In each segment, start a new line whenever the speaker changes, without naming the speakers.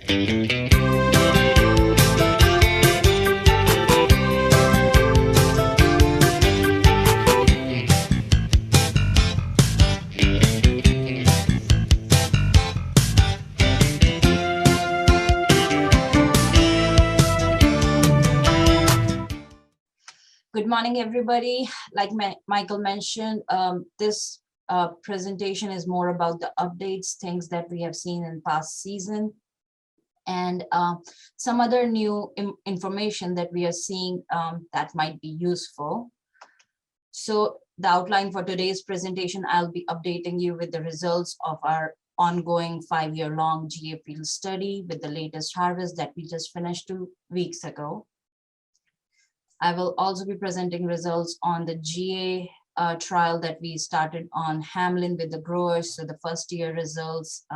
Good morning, everybody. Like Michael mentioned, this presentation is more about the updates, things that we have seen in past season, and some other new information that we are seeing that might be useful. So the outline for today's presentation, I'll be updating you with the results of our ongoing 5-year-long GA field study with the latest harvest that we just finished 2 weeks ago. I will also be presenting results on the GA trial that we started on Hamlin with the growers, so the first year results.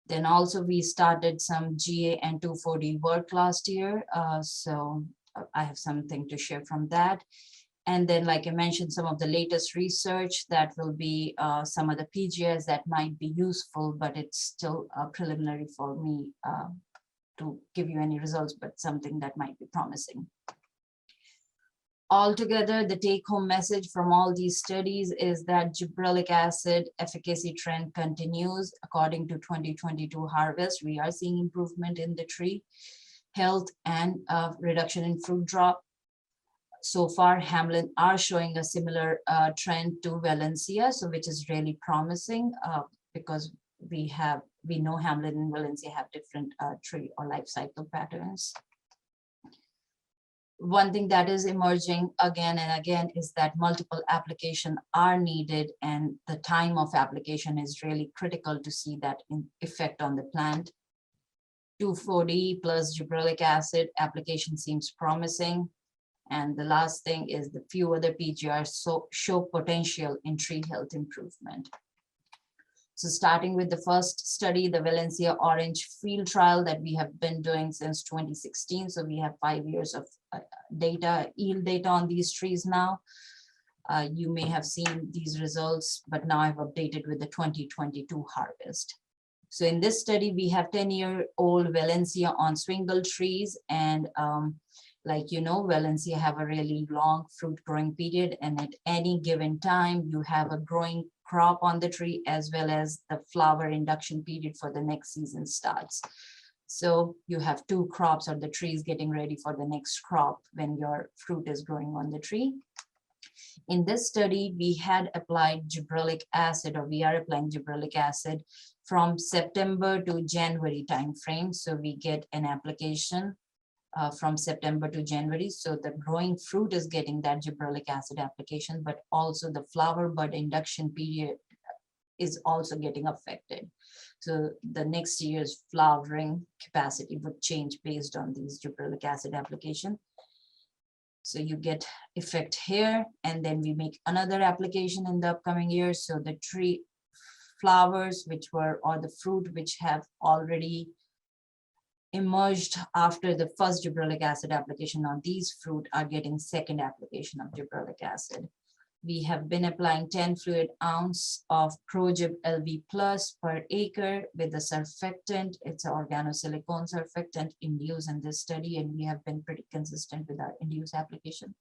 Then also we started some GA and 2,4-D work last year, so I have something to share from that. And then, like I mentioned, some of the latest research that will be some of the PGIs that might be useful, but it's still preliminary for me to give you any results, but something that might be promising. Altogether, the take-home message from all these studies is that gibberellic acid efficacy trend continues. According to 2022 harvest, we are seeing improvement in the tree health and reduction in fruit drop. So far, Hamlin are showing a similar trend to Valencia, so which is really promising because we know Hamlin and Valencia have different tree or life cycle patterns. One thing that is emerging again and again is that multiple applications are needed, and the time of application is really critical to see that effect on the plant. 2,4-D plus gibberellic acid application seems promising. And the last thing is the few other PGRs show potential in tree health improvement. So starting with the first study, the Valencia orange field trial that we have been doing since 2016. So we have 5 years of data, yield data on these trees now. You may have seen these results, but now I've updated with the 2022 harvest. So in this study, we have 10-year-old Valencia on swingle trees, and like you know, Valencia have a really long fruit growing period, and at any given time, you have a growing crop on the tree as well as the flower induction period for the next season starts. So you have 2 crops, or the trees getting ready for the next crop when your fruit is growing on the tree. In this study, we had applied gibberellic acid, or we are applying gibberellic acid from September to January timeframe. So we get an application from September to January. So the growing fruit is getting that gibberellic acid application, but also the flower bud induction period is also getting affected. So the next year's flowering capacity would change based on these gibberellic acid application. So you get effect here, and then we make another application in the upcoming year. So the tree flowers or the fruit which have already emerged after the first gibberellic acid application on these fruit are getting second application of gibberellic acid. We have been applying 10 fluid ounce of ProGib LV plus per acre with the surfactant. It's an organosilicone surfactant induced in this study, and we have been pretty consistent with our induced application.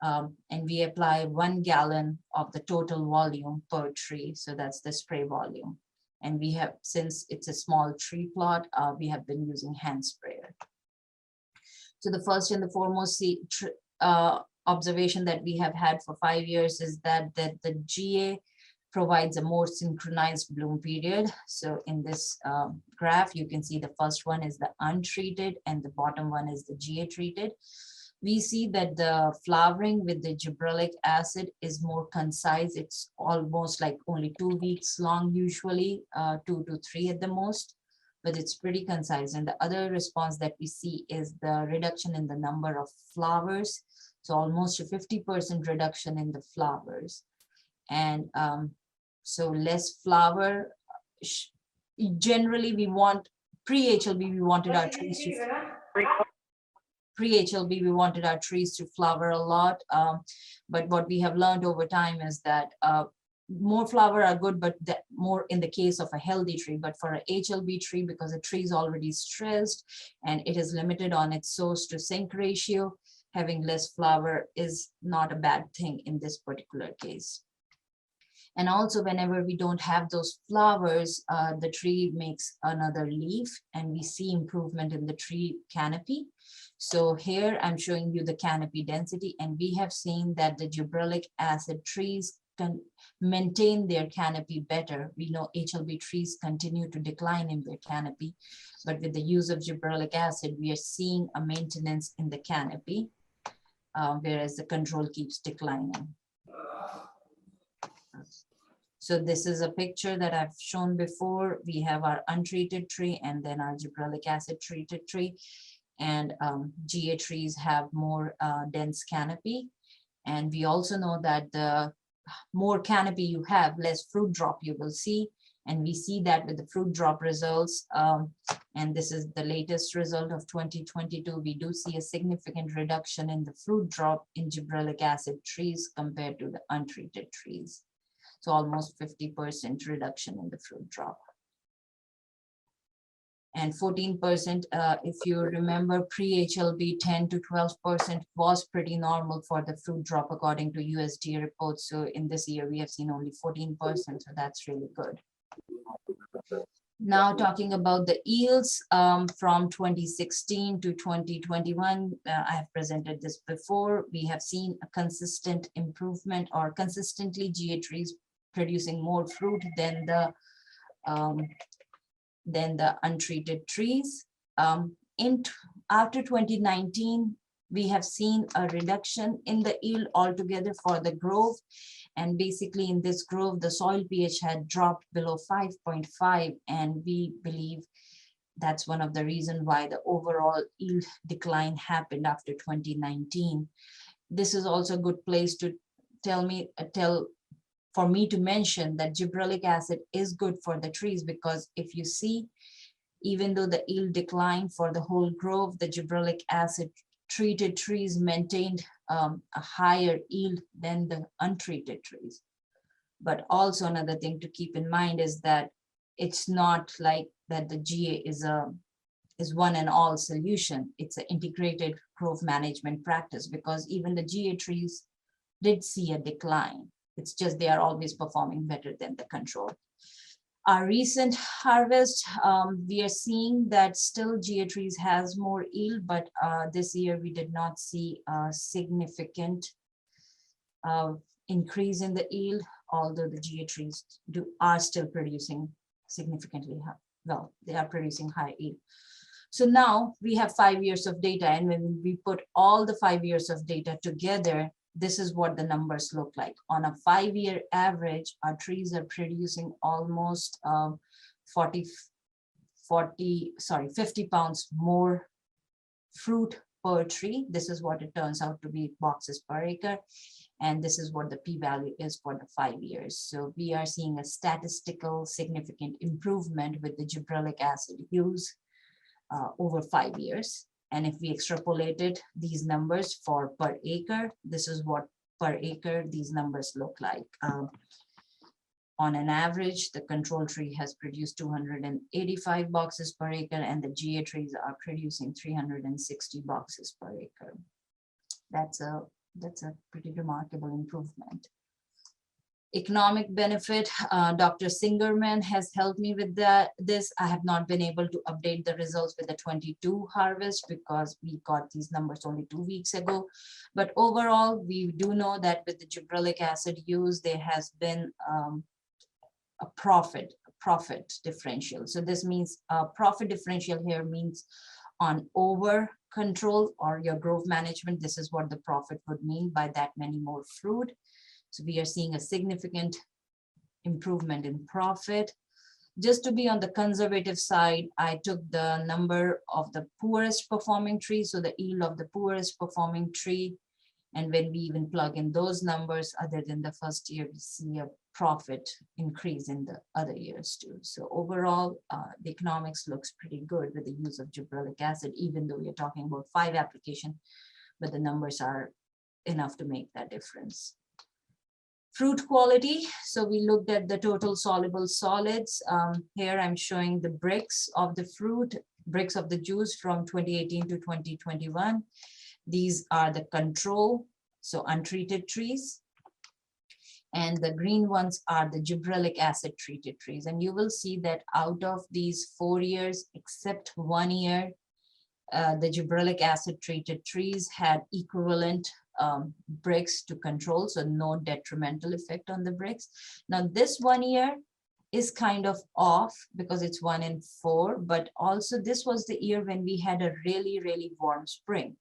And we apply 1 gallon of the total volume per tree. So that's the spray volume. And we have, since it's a small tree plot, we have been using hand sprayer. So the first and the foremost observation that we have had for 5 years is that the GA provides a more synchronized bloom period. So in this graph, you can see the first one is the untreated and the bottom one is the GA treated. We see that the flowering with the gibberellic acid is more concise. It's almost like only 2 weeks long, usually 2 to 3 at the most, but it's pretty concise. And the other response that we see is the reduction in the number of flowers. So almost a 50% reduction in the flowers. And so less flower. Generally, we want pre-HLB, we wanted our trees to pre-HLB, we wanted our trees to flower a lot. But what we have learned over time is that more flower are good, but more in the case of a healthy tree. But for a HLB tree, because the tree is already stressed and it is limited on its source to sink ratio, having less flower is not a bad thing in this particular case. And also whenever we don't have those flowers, the tree makes another leaf and we see improvement in the tree canopy. So here I'm showing you the canopy density, and we have seen that the gibberellic acid trees can maintain their canopy better. We know HLB trees continue to decline in their canopy, but with the use of gibberellic acid, we are seeing a maintenance in the canopy, whereas the control keeps declining. So this is a picture that I've shown before. We have our untreated tree and then our gibberellic acid treated tree. And GA trees have more dense canopy. And we also know that the more canopy you have, less fruit drop you will see. And we see that with the fruit drop results. And this is the latest result of 2022. We do see a significant reduction in the fruit drop in gibberellic acid trees compared to the untreated trees. So almost 50% reduction in the fruit drop. And 14%, if you remember, pre-HLB, 10 to 12% was pretty normal for the fruit drop according to USDA reports. So in this year, we have seen only 14%, so that's really good. Now talking about the yields from 2016 to 2021, I have presented this before. We have seen a consistent improvement, or consistently GA trees producing more fruit than the untreated trees. After 2019, we have seen a reduction in the yield altogether for the grove. And basically in this grove, the soil pH had dropped below 5.5. And we believe that's one of the reasons why the overall yield decline happened after 2019. This is also a good place to for me to mention that gibberellic acid is good for the trees, because if you see, even though the yield declined for the whole grove, the gibberellic acid treated trees maintained a higher yield than the untreated trees. But also another thing to keep in mind is that it's not like that the GA is one and all solution. It's an integrated grove management practice, because even the GA trees did see a decline. It's just they are always performing better than the control. Our recent harvest, we are seeing that still GA trees has more yield, but this year we did not see a significant increase in the yield, although the GA trees are still producing significantly high. Well, they are producing high yield. So now we have 5 years of data, and when we put all the 5 years of data together, this is what the numbers look like. On a 5-year average, our trees are producing almost 50 pounds more fruit per tree. This is what it turns out to be, boxes per acre. And this is what the p-value is for the 5 years. So we are seeing a statistical significant improvement with the gibberellic acid use over 5 years. And if we extrapolated these numbers for per acre, this is what per acre these numbers look like. On an average, the control tree has produced 285 boxes per acre, and the GA trees are producing 360 boxes per acre. That's a pretty remarkable improvement. Economic benefit, Dr. Singerman has helped me with this. I have not been able to update the results with the 22 harvest because we got these numbers only 2 weeks ago. But overall, we do know that with the gibberellic acid use, there has been a profit differential. So this means profit differential here means on over control or your grove management. This is what the profit would mean by that many more fruit. So we are seeing a significant improvement in profit. Just to be on the conservative side, I took the number of the poorest performing tree, so the yield of the poorest performing tree. And when we even plug in those numbers, other than the first year, we see a profit increase in the other years too. So overall, the economics looks pretty good with the use of gibberellic acid, even though we're talking about 5 applications, but the numbers are enough to make that difference. Fruit quality. So we looked at the total soluble solids. Here I'm showing the bricks of the fruit, bricks of the juice from 2018 to 2021. These are the control, so untreated trees. And the green ones are the gibberellic acid treated trees. And you will see that out of these 4 years, except 1 year, the gibberellic acid treated trees had equivalent bricks to control, so no detrimental effect on the bricks. Now this 1 year is kind of off because it's 1 in 4, but also this was the year when we had a really, really warm spring.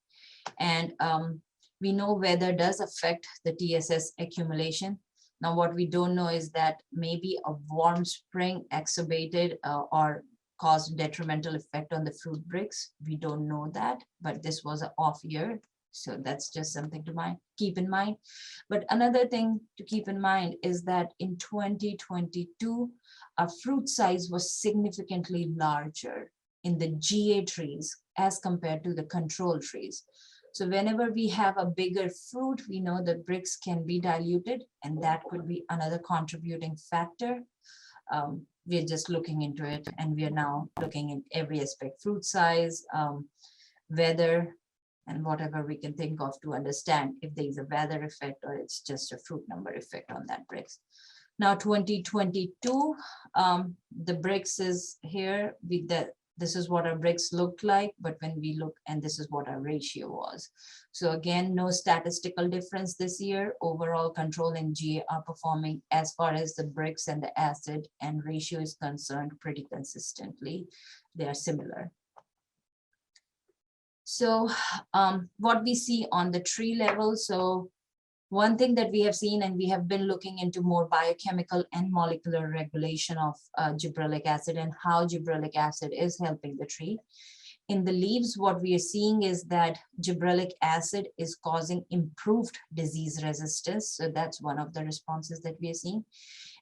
And we know weather does affect the TSS accumulation. Now what we don't know is that maybe a warm spring exacerbated or caused detrimental effect on the fruit bricks. We don't know that, but this was an off year. So that's just something to keep in mind. But another thing to keep in mind is that in 2022, our fruit size was significantly larger in the GA trees as compared to the control trees. So whenever we have a bigger fruit, we know that bricks can be diluted, and that could be another contributing factor. We're just looking into it, and we are now looking at every aspect, fruit size, weather, and whatever we can think of to understand if there is a weather effect or it's just a fruit number effect on that bricks. Now 2022, the bricks is here. This is what our bricks looked like, but when we look, and this is what our ratio was. So again, no statistical difference this year. Overall control and GA are performing as far as the bricks and the acid and ratio is concerned pretty consistently. They are similar. So what we see on the tree level, so one thing that we have seen, and we have been looking into more biochemical and molecular regulation of gibberellic acid and how gibberellic acid is helping the tree. In the leaves, what we are seeing is that gibberellic acid is causing improved disease resistance. So that's one of the responses that we are seeing.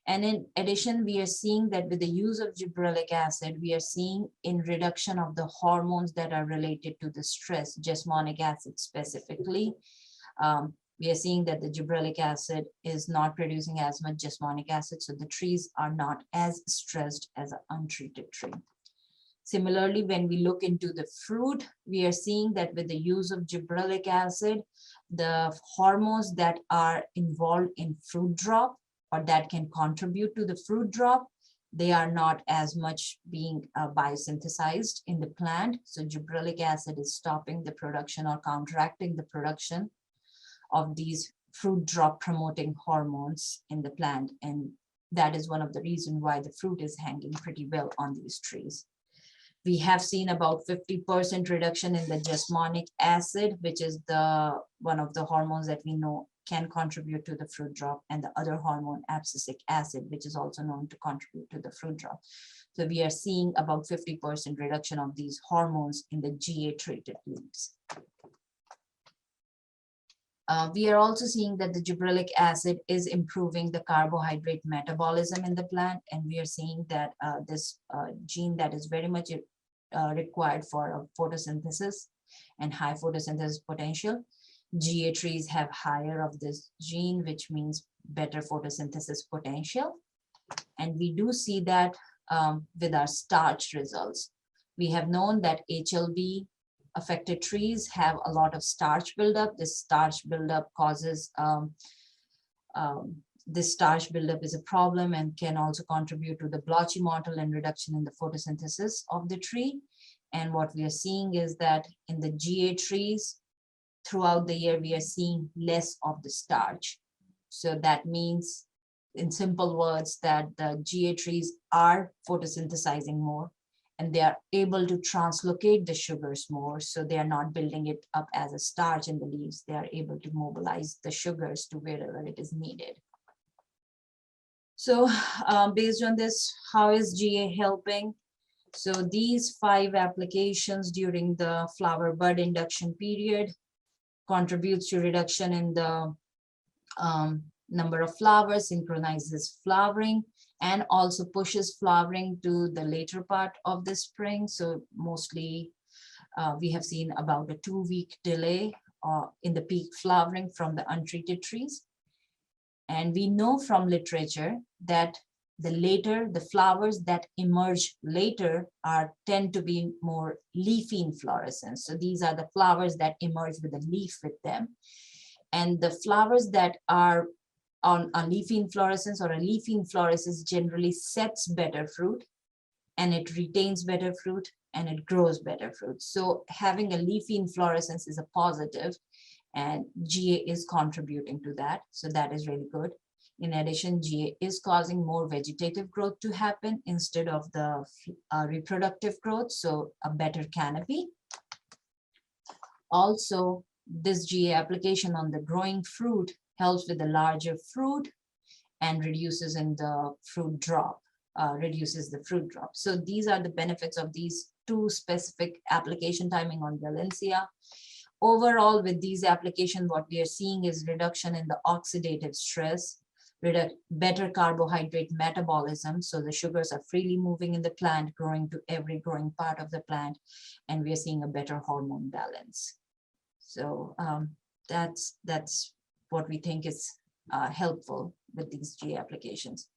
And in addition, we are seeing that with the use of gibberellic acid, we are seeing in reduction of the hormones that are related to the stress, jasmonic acid specifically. We are seeing that the gibberellic acid is not producing as much jasmonic acid, so the trees are not as stressed as an untreated tree. Similarly, when we look into the fruit, we are seeing that with the use of gibberellic acid, the hormones that are involved in fruit drop or that can contribute to the fruit drop, they are not as much being biosynthesized in the plant. So gibberellic acid is stopping the production or counteracting the production of these fruit drop promoting hormones in the plant. And that is one of the reasons why the fruit is hanging pretty well on these trees. We have seen about 50% reduction in the jasmonic acid, which is one of the hormones that we know can contribute to the fruit drop, and the other hormone, abscisic acid, which is also known to contribute to the fruit drop. So we are seeing about 50% reduction of these hormones in the GA treated leaves. We are also seeing that the gibberellic acid is improving the carbohydrate metabolism in the plant, and we are seeing that this gene that is very much required for photosynthesis and high photosynthesis potential. GA trees have higher of this gene, which means better photosynthesis potential. And we do see that with our starch results. We have known that HLB affected trees have a lot of starch buildup. This starch buildup causes, this starch buildup is a problem and can also contribute to the blotchy mottle and reduction in the photosynthesis of the tree. And what we are seeing is that in the GA trees, throughout the year, we are seeing less of the starch. So that means, in simple words, that the GA trees are photosynthesizing more, and they are able to translocate the sugars more. So they are not building it up as a starch in the leaves. They are able to mobilize the sugars to wherever it is needed. So based on this, how is GA helping? So these 5 applications during the flower bud induction period contributes to reduction in the number of flowers, synchronizes flowering, and also pushes flowering to the later part of the spring. So mostly we have seen about a 2-week delay in the peak flowering from the untreated trees. And we know from literature that the flowers that emerge later tend to be more leafy inflorescence. So these are the flowers that emerge with a leaf with them. And the flowers that are on a leafy inflorescence or a leafy inflorescence generally sets better fruit, and it retains better fruit, and it grows better fruit. So having a leafy inflorescence is a positive, and GA is contributing to that. So that is really good. In addition, GA is causing more vegetative growth to happen instead of the reproductive growth, so a better canopy. Also, this GA application on the growing fruit helps with the larger fruit and reduces in the fruit drop, reduces the fruit drop. So these are the benefits of these two specific application timing on Valencia. Overall, with these applications, what we are seeing is reduction in the oxidative stress, better carbohydrate metabolism. So the sugars are freely moving in the plant, growing to every growing part of the plant, and we are seeing a better hormone balance. So that's what we think is helpful with these GA applications.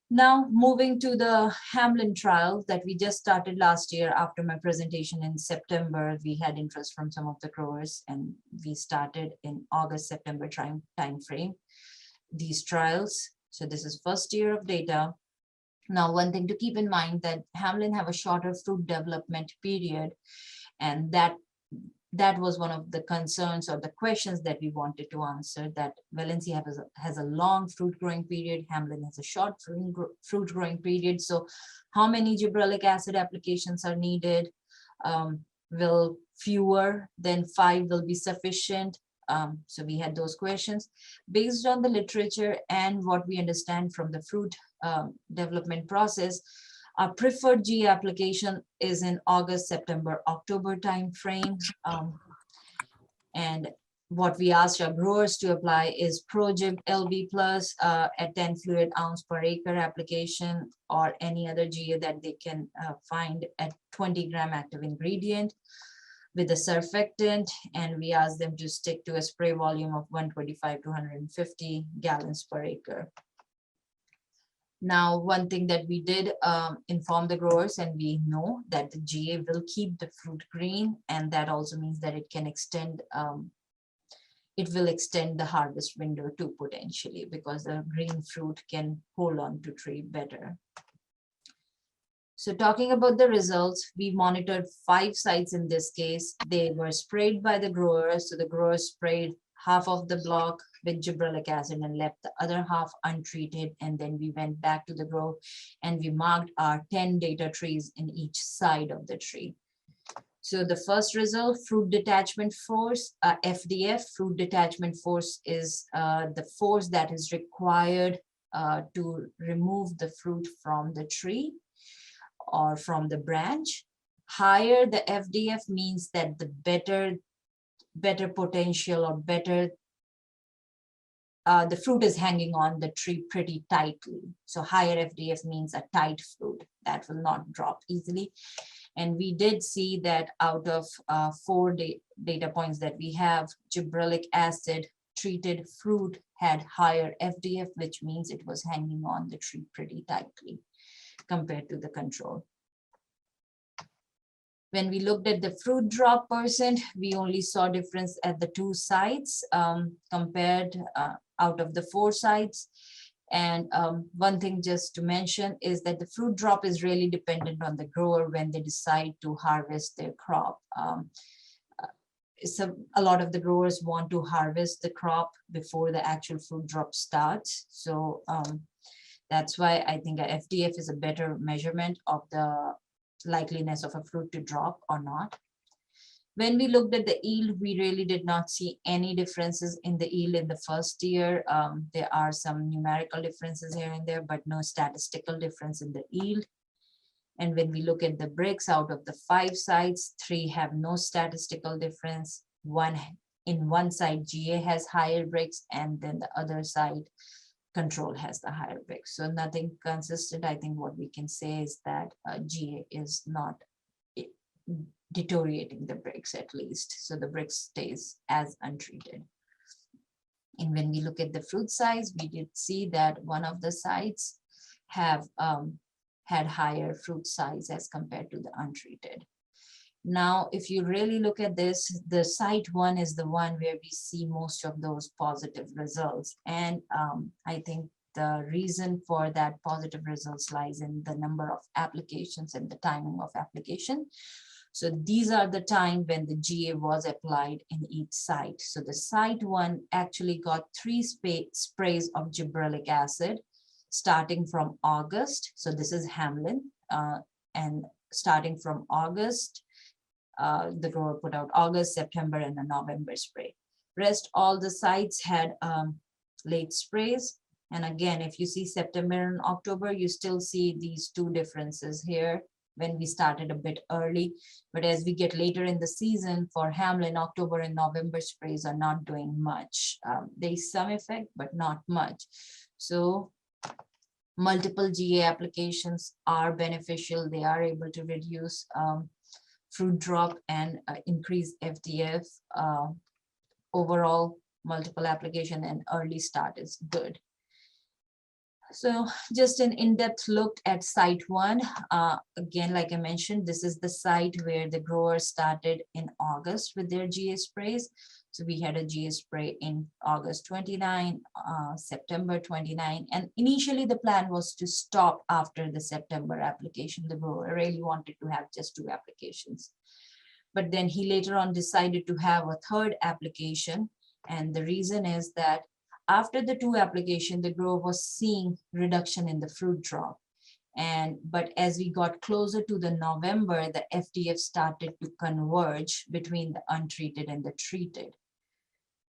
Now, moving to the Hamlin trial that we just started last year after my presentation in September, we had interest from some of the growers, and we started in August, September time frame, these trials. So this is first year of data. Now, one thing to keep in mind that Hamlin have a shorter fruit development period, and that was one of the concerns or the questions that we wanted to answer, that Valencia has a long fruit growing period, Hamlin has a short fruit growing period. So how many gibberellic acid applications are needed? Will fewer than 5 will be sufficient? So we had those questions. Based on the literature and what we understand from the fruit development process, our preferred GA application is in August, September, October time frame. And what we asked our growers to apply is ProGib LB Plus at 10 fluid ounce per acre application, or any other GA that they can find at 20 gram active ingredient with a surfactant. And we asked them to stick to a spray volume of 125 to 150 gallons per acre. Now, one thing that we did inform the growers, and we know that the GA will keep the fruit green, and that also means that it can extend, it will extend the harvest window too potentially, because the green fruit can hold on to tree better. So talking about the results, we monitored 5 sites in this case. They were sprayed by the growers. So the growers sprayed half of the block with gibberellic acid and left the other half untreated. And then we went back to the grove and we marked our 10 data trees in each side of the tree. So the first result, fruit detachment force, FDF, fruit detachment force is the force that is required to remove the fruit from the tree or from the branch. Higher the FDF means that the better potential or better, the fruit is hanging on the tree pretty tightly. So higher FDF means a tight fruit that will not drop easily. And we did see that out of 4 data points that we have, gibberellic acid treated fruit had higher FDF, which means it was hanging on the tree pretty tightly compared to the control. When we looked at the fruit drop percent, we only saw difference at the 2 sites compared out of the 4 sites. And one thing just to mention is that the fruit drop is really dependent on the grower when they decide to harvest their crop. So a lot of the growers want to harvest the crop before the actual fruit drop starts. So that's why I think a FDF is a better measurement of the likeliness of a fruit to drop or not. When we looked at the yield, we really did not see any differences in the yield in the first year. There are some numerical differences here and there, but no statistical difference in the yield. And when we look at the Brix, out of the 5 sites, 3 have no statistical difference. In one side, GA has higher Brix, and then the other side, control has the higher Brix. So nothing consistent. I think what we can say is that GA is not deteriorating the Brix at least. So the Brix stays as untreated. And when we look at the fruit size, we did see that one of the sites have had higher fruit size as compared to the untreated. Now, if you really look at this, the site 1 is the one where we see most of those positive results. And I think the reason for that positive results lies in the number of applications and the timing of application. So these are the time when the GA was applied in each site. So the site 1 actually got 3 sprays of gibberellic acid starting from August. So this is Hamlin, and starting from August, the grower put out August, September, and a November spray. Rest all the sites had late sprays. And again, if you see September and October, you still see these two differences here when we started a bit early. But as we get later in the season, for Hamlin, October and November sprays are not doing much. There's some effect, but not much. So multiple GA applications are beneficial. They are able to reduce fruit drop and increase FDF. Overall, multiple application and early start is good. So just an in-depth look at site 1. Again, like I mentioned, this is the site where the grower started in August with their GA sprays. So we had a GA spray in August 29, September 29, and initially the plan was to stop after the September application. The grower really wanted to have just 2 applications. But then he later on decided to have a 3rd application. And the reason is that after the 2 application, the grower was seeing reduction in the fruit drop. But as we got closer to the November, the FDF started to converge between the untreated and the treated.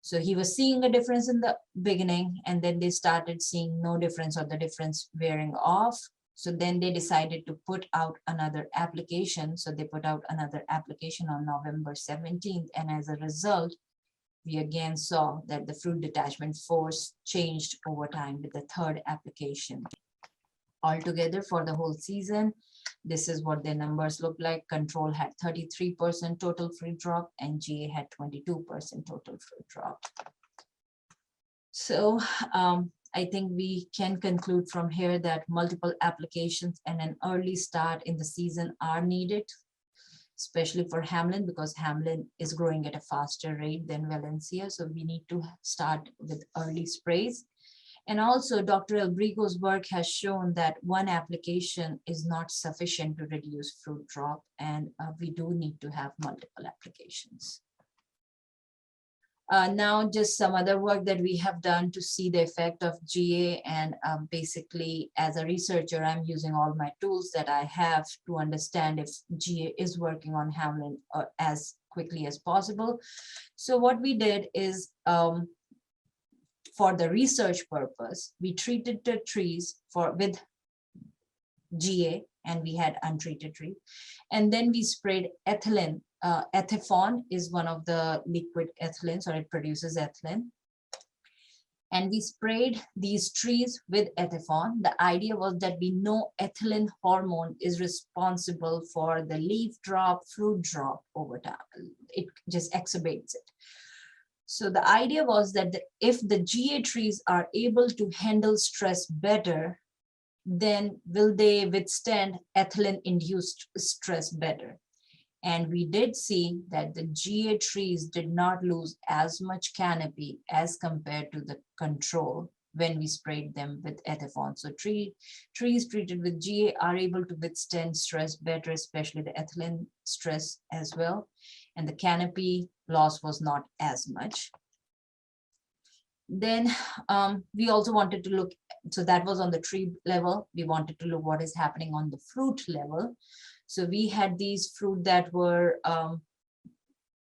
So he was seeing a difference in the beginning, and then they started seeing no difference or the difference wearing off. So then they decided to put out another application. So they put out another application on November 17th. And as a result, we again saw that the fruit detachment force changed over time with the 3rd application. Altogether for the whole season, this is what their numbers look like. Control had 33% total fruit drop and GA had 22% total fruit drop. So I think we can conclude from here that multiple applications and an early start in the season are needed, especially for Hamlin, because Hamlin is growing at a faster rate than Valencia. So we need to start with early sprays. And also Dr. Elbrigo's work has shown that 1 application is not sufficient to reduce fruit drop, and we do need to have multiple applications. Now just some other work that we have done to see the effect of GA, and basically as a researcher, I'm using all my tools that I have to understand if GA is working on Hamlin as quickly as possible. So what we did is, for the research purpose, we treated the trees with GA, and we had untreated tree. And then we sprayed ethylene. Ethifon is one of the liquid ethylenes, or it produces ethylene. And we sprayed these trees with Ethifon. The idea was that we know ethylene hormone is responsible for the leaf drop, fruit drop over time. It just exacerbates it. So the idea was that if the GA trees are able to handle stress better, then will they withstand ethylene-induced stress better? And we did see that the GA trees did not lose as much canopy as compared to the control when we sprayed them with Ethifon. So trees treated with GA are able to withstand stress better, especially the ethylene stress as well. And the canopy loss was not as much. Then we also wanted to look, so that was on the tree level. We wanted to look what is happening on the fruit level. So we had these fruit that were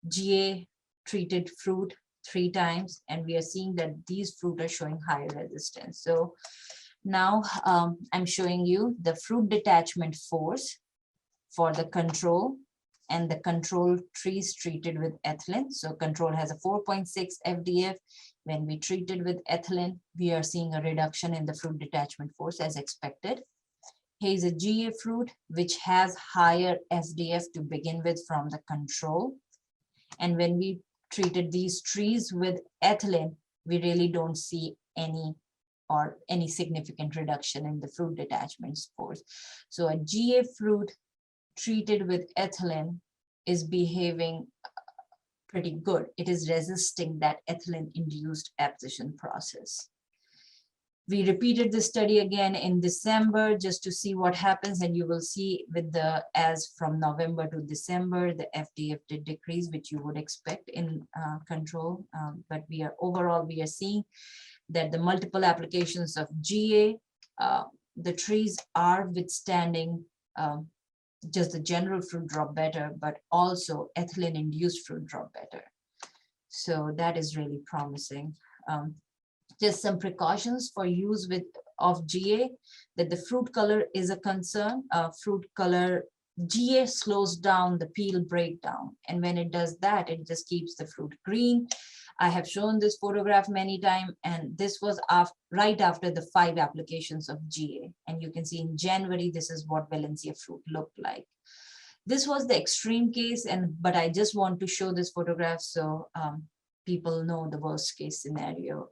GA treated fruit 3 times, and we are seeing that these fruit are showing higher resistance. So now I'm showing you the fruit detachment force for the control and the control trees treated with ethylene. So control has a 4.6 FDF. When we treated with ethylene, we are seeing a reduction in the fruit detachment force as expected. Here's a GA fruit, which has higher FDF to begin with from the control. And when we treated these trees with ethylene, we really don't see any significant reduction in the fruit detachment scores. So a GA fruit treated with ethylene is behaving pretty good. It is resisting that ethylene-induced apposition process. We repeated the study again in December just to see what happens, and you will see with the, as from November to December, the FDF did decrease, which you would expect in control. But overall, we are seeing that the multiple applications of GA, the trees are withstanding just the general fruit drop better, but also ethylene-induced fruit drop better. So that is really promising. Just some precautions for use of GA, that the fruit color is a concern. Fruit color, GA slows down the peel breakdown, and when it does that, it just keeps the fruit green. I have shown this photograph many times, and this was right after the 5 applications of GA. And you can see in January, this is what Valencia fruit looked like. This was the extreme case, but I just want to show this photograph so people know the worst case scenario.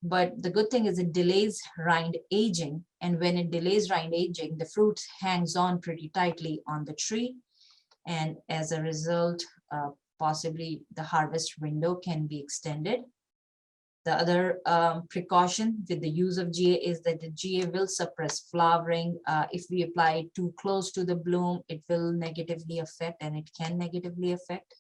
But the good thing is it delays rind aging. And when it delays rind aging, the fruit hangs on pretty tightly on the tree. And as a result, possibly the harvest window can be extended. The other precaution with the use of GA is that the GA will suppress flowering. If we apply it too close to the bloom, it will negatively affect, and it can negatively affect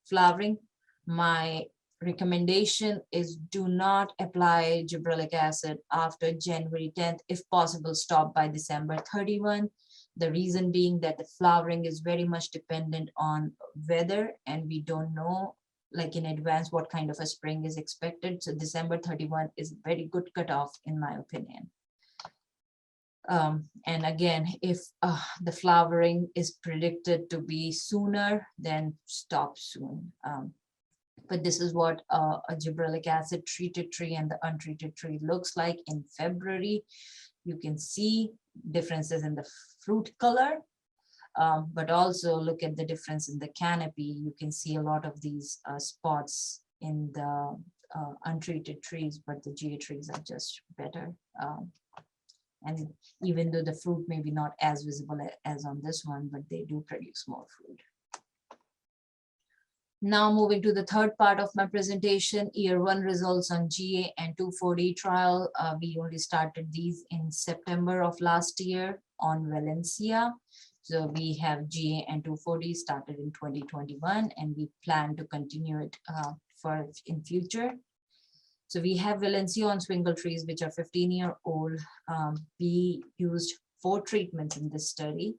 flowering. My recommendation is do not apply gibberellic acid after January 10th. If possible, stop by December 31. The reason being that the flowering is very much dependent on weather, and we don't know like in advance what kind of a spring is expected. So December 31 is a very good cutoff in my opinion. And again, if the flowering is predicted to be sooner, then stop soon. But this is what a gibberellic acid treated tree and the untreated tree looks like in February. You can see differences in the fruit color, but also look at the difference in the canopy. You can see a lot of these spots in the untreated trees, but the GA trees are just better. And even though the fruit may be not as visible as on this one, but they do produce more fruit. Now moving to the third part of my presentation, year 1 results on GA and 2,4-D trial. We only started these in September of last year on Valencia. So we have GA and 2,4-D started in 2021, and we plan to continue it in future. So we have Valencia on swingle trees, which are 15-year-old. We used 4 treatments in this study.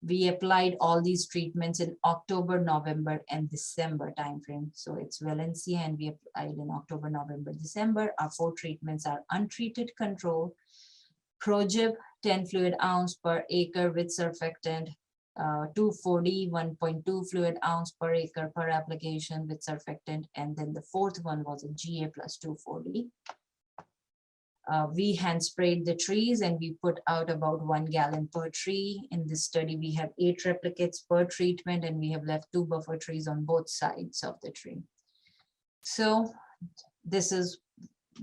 We applied all these treatments in October, November, and December timeframe. So it's Valencia, and we applied in October, November, December. Our 4 treatments are untreated control, Progib 10 fluid ounce per acre with surfactant, 2,4-D 1.2 fluid ounce per acre per application with surfactant, and then the 4th one was a GA plus 2,4-D. We hand sprayed the trees, and we put out about 1 gallon per tree. In this study, we have 8 replicates per treatment, and we have left 2 buffer trees on both sides of the tree. So this is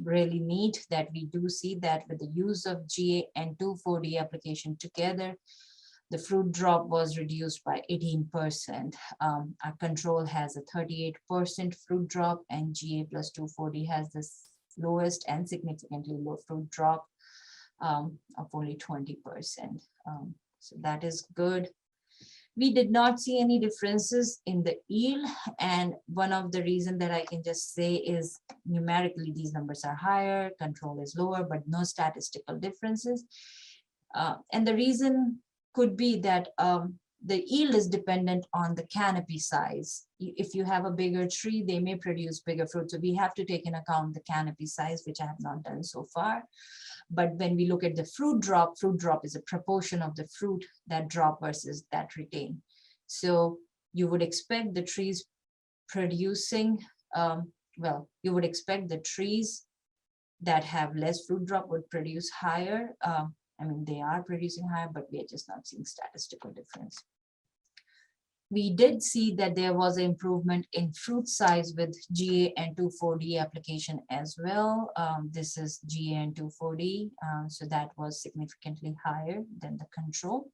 really neat that we do see that with the use of GA and 2,4-D application together, the fruit drop was reduced by 18%. Our control has a 38% fruit drop, and GA plus 2,4-D has this lowest and significantly low fruit drop of only 20%. So that is good. We did not see any differences in the yield, and one of the reasons that I can just say is numerically these numbers are higher, control is lower, but no statistical differences. And the reason could be that the yield is dependent on the canopy size. If you have a bigger tree, they may produce bigger fruit. So we have to take into account the canopy size, which I have not done so far. But when we look at the fruit drop is a proportion of the fruit that drop versus that retain. So you would expect the trees producing, you would expect the trees that have less fruit drop would produce higher. I mean, they are producing higher, but we are just not seeing statistical difference. We did see that there was an improvement in fruit size with GAN2,4-D application as well. This is GAN2,4-D, so that was significantly higher than the control.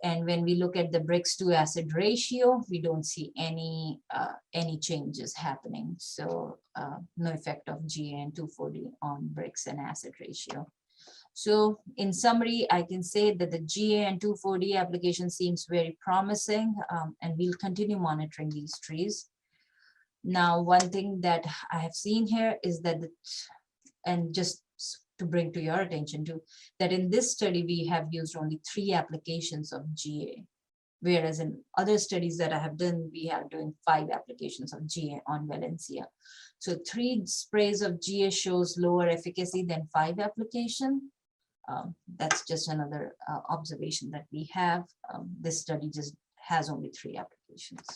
And when we look at the Brix to acid ratio, we don't see any changes happening. So no effect of GAN2,4-D on Brix and acid ratio. So in summary, I can say that the GAN2,4-D application seems very promising, and we'll continue monitoring these trees. Now, one thing that I have seen here is that, and just to bring to your attention too, that in this study, we have used only 3 applications of GA, whereas in other studies that I have done, we are doing 5 applications of GA on Valencia. So 3 sprays of GA shows lower efficacy than 5 application. That's just another observation that we have. This study just has only 3 applications.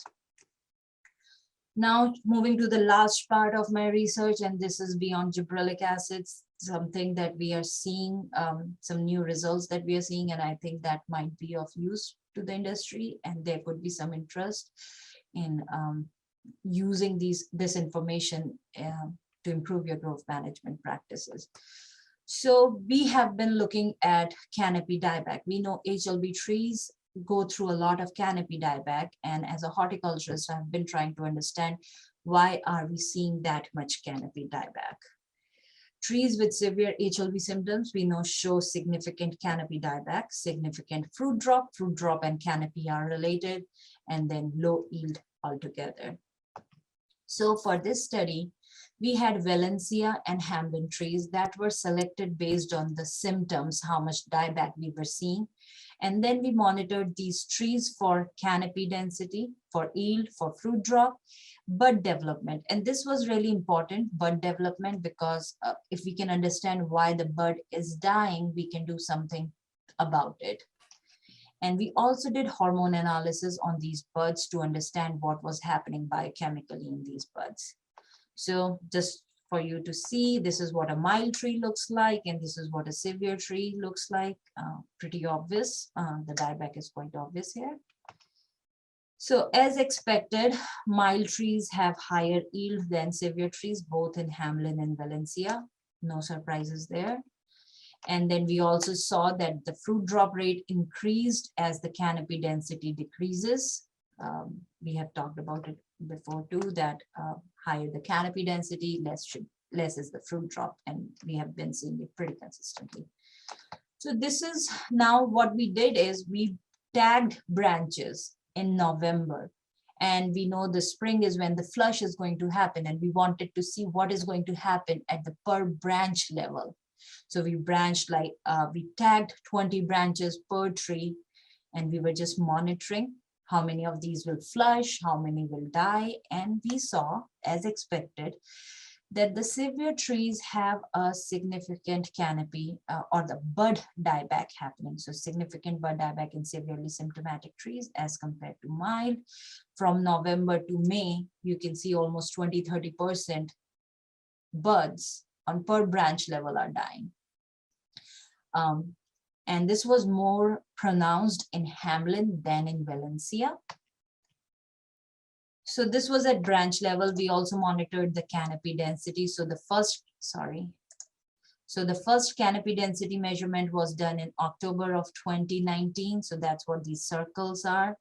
Now moving to the last part of my research, and this is beyond gibberellic acids, something that we are seeing, some new results that we are seeing, and I think that might be of use to the industry, and there could be some interest in using this information to improve your growth management practices. So we have been looking at canopy dieback. We know HLB trees go through a lot of canopy dieback, and as a horticulturist, I've been trying to understand why are we seeing that much canopy dieback. Trees with severe HLB symptoms, we know, show significant canopy dieback, significant fruit drop and canopy are related, and then low yield altogether. So for this study, we had Valencia and Hamlin trees that were selected based on the symptoms, how much dieback we were seeing. And then we monitored these trees for canopy density, for yield, for fruit drop, bud development. And this was really important, bud development, because if we can understand why the bud is dying, we can do something about it. And we also did hormone analysis on these buds to understand what was happening biochemically in these buds. So just for you to see, this is what a mild tree looks like, and this is what a severe tree looks like. Pretty obvious. The dieback is quite obvious here. So as expected, mild trees have higher yield than severe trees, both in Hamlin and Valencia. No surprises there. And then we also saw that the fruit drop rate increased as the canopy density decreases. We have talked about it before too, that higher the canopy density, less is the fruit drop, and we have been seeing it pretty consistently. So this is now what we did is we tagged branches in November, and we know the spring is when the flush is going to happen, and we wanted to see what is going to happen at the per branch level. So we branched like, we tagged 20 branches per tree, and we were just monitoring how many of these will flush, how many will die. And we saw, as expected, that the severe trees have a significant canopy or the bud dieback happening. So significant bud dieback in severely symptomatic trees as compared to mild. From November to May, you can see almost 20–30% buds on per branch level are dying. And this was more pronounced in Hamlin than in Valencia. So this was at branch level. We also monitored the canopy density. So the first canopy density measurement was done in October of 2019. So that's what these circles are.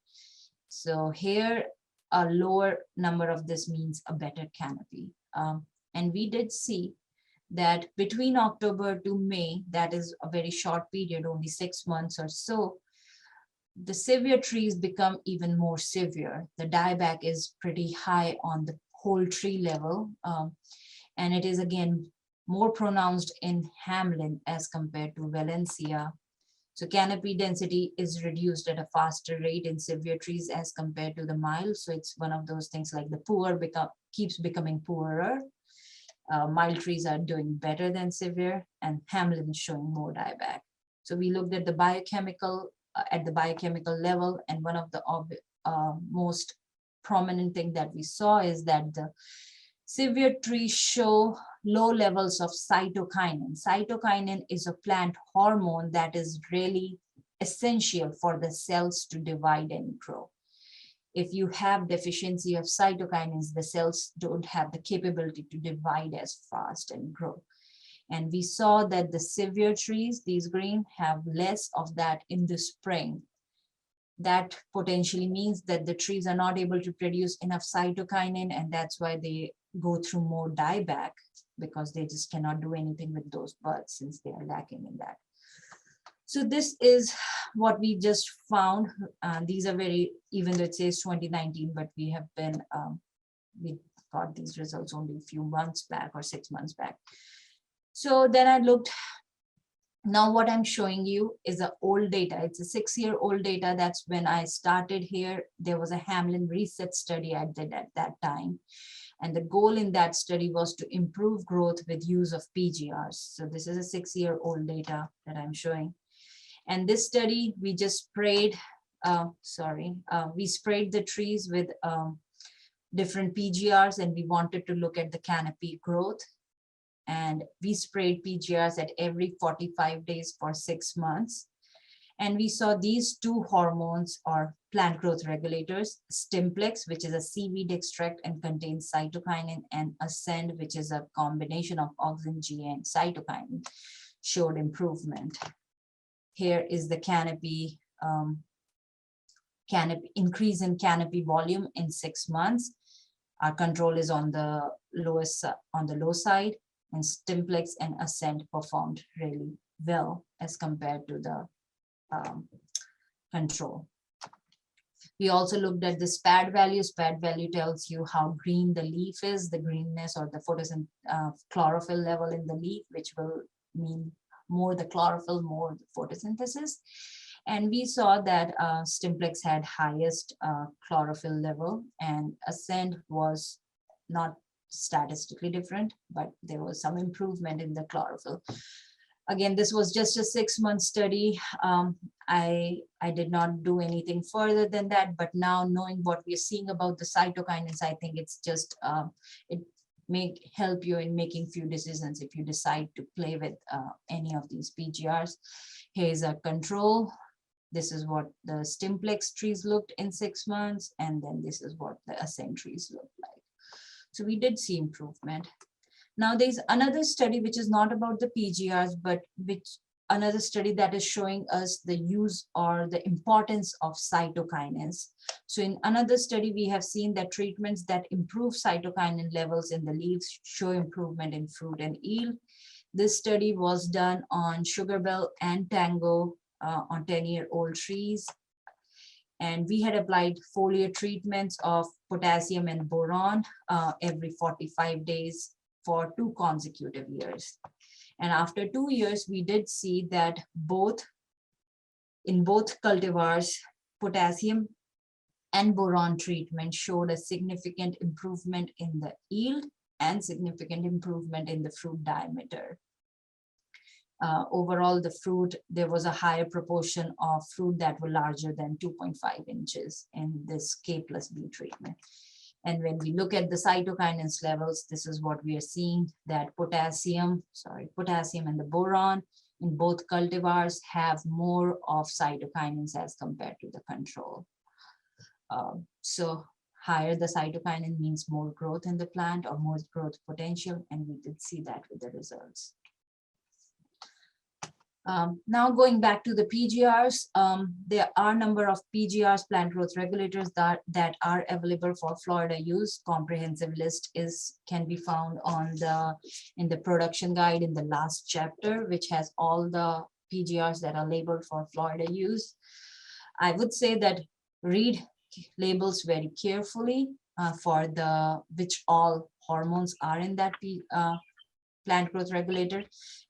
So here, a lower number of this means a better canopy. And we did see that between October to May, that is a very short period, only 6 months or so, the severe trees become even more severe. The dieback is pretty high on the whole tree level. And it is again more pronounced in Hamlin as compared to Valencia. So canopy density is reduced at a faster rate in severe trees as compared to the mild. So it's one of those things like the poor keeps becoming poorer. Mild trees are doing better than severe, and Hamlin is showing more dieback. So we looked at the biochemical level, and one of the most prominent thing that we saw is that the severe trees show low levels of cytokinin. Cytokinin is a plant hormone that is really essential for the cells to divide and grow. if you have deficiency of cytokinins, the cells don't have the capability to divide as fast and grow. And we saw that the severe trees, these green, have less of that in the spring. That potentially means that the trees are not able to produce enough cytokinin, and that's why they go through more dieback, because they just cannot do anything with those buds since they are lacking in that. So this is what we just found. These are very, even though it says 2019, but we have been, we got these results only a few months back or 6 months back. So then I looked. Now what I'm showing you is the old data. It's a 6-year-old data. That's when I started here. There was a Hamlin reset study I did at that time. And the goal in that study was to improve growth with use of PGRs. So this is a 6-year-old data that I'm showing. And this study, we just sprayed, we sprayed the trees with different PGRs, and we wanted to look at the canopy growth. And we sprayed PGRs at every 45 days for 6 months. And we saw these two hormones or plant growth regulators, Stimplex, which is a seaweed extract and contains cytokinin, and Ascend, which is a combination of auxin G and cytokinin, showed improvement. Here is the canopy, increase in canopy volume in 6 months. Our control is on the low side, and Stimplex and Ascend performed really well as compared to the control. We also looked at the SPAD value. SPAD value tells you how green the leaf is, the greenness or the chlorophyll level in the leaf, which will mean more the chlorophyll, more the photosynthesis. And we saw that Stimplex had highest chlorophyll level, and Ascend was not statistically different, but there was some improvement in the chlorophyll. Again, this was just a 6-month study. I did not do anything further than that, but now knowing what we're seeing about the cytokinins, I think it's just, it may help you in making few decisions if you decide to play with any of these PGRs. Here's a control. This is what the Stimplex trees looked in 6 months, and then this is what the Ascend trees look like. So we did see improvement. Now there's another study which is not about the PGRs, but another study that is showing us the use or the importance of cytokinins. So in another study, we have seen that treatments that improve cytokinin levels in the leaves show improvement in fruit and yield. This study was done on Sugarbell and Tango on 10-year-old trees. And we had applied foliar treatments of potassium and boron every 45 days for 2 consecutive years. And after 2 years, we did see that in both cultivars, potassium and boron treatment showed a significant improvement in the yield and significant improvement in the fruit diameter. Overall, the fruit, there was a higher proportion of fruit that were larger than 2.5 inches in this K plus B treatment. And when we look at the cytokinins levels, this is what we are seeing, that potassium and the boron in both cultivars have more of cytokinins as compared to the control. So higher the cytokinin means more growth in the plant or more growth potential, and we did see that with the results. Now going back to the PGRs, there are a number of PGRs, plant growth regulators, that are available for Florida use. Comprehensive list can be found in the production guide in the last chapter, which has all the PGRs that are labeled for Florida use. I would say that read labels very carefully for which all hormones are in that plant growth regulator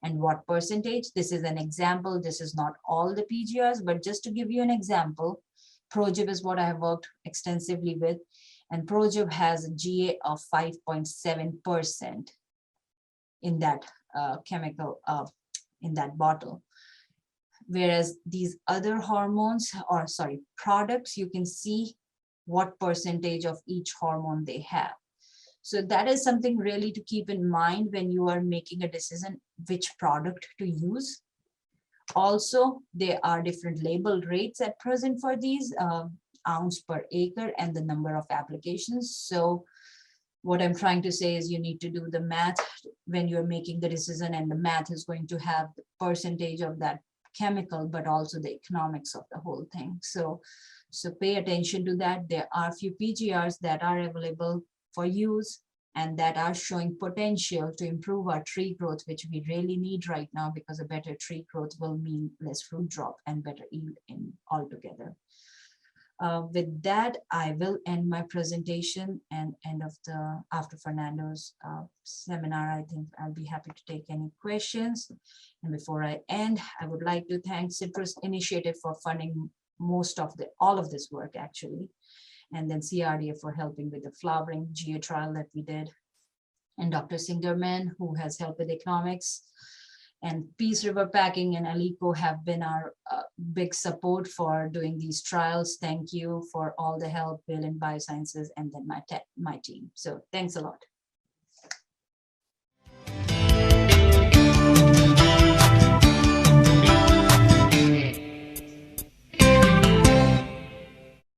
and what percentage. This is an example. This is not all the PGRs, but just to give you an example, Projib is what I have worked extensively with, and Projib has a GA of 5.7% in that chemical, in that bottle. Whereas these other hormones, or sorry, products, you can see what percentage of each hormone they have. So that is something really to keep in mind when you are making a decision which product to use. Also, there are different label rates at present for these. ounce per acre and the number of applications. So what I'm trying to say is you need to do the math when you're making the decision, and the math is going to have the percentage of that chemical, but also the economics of the whole thing. So pay attention to that. There are a few PGRs that are available for use and that are showing potential to improve our tree growth, which we really need right now, because a better tree growth will mean less fruit drop and better yield in altogether. With that, I will end my presentation and end of the, after Fernando's seminar, I think I'll be happy to take any questions. And before I end, I would like to thank Citrus Initiative for funding most of all of this work actually. And then CRDA for helping with the flowering GA trial that we did. And Dr. Singerman, who has helped with economics. And Peace River Packing and Alico have been our big support for doing these trials. Thank you for all the help, Bill in Biosciences, and then my team. So thanks a lot.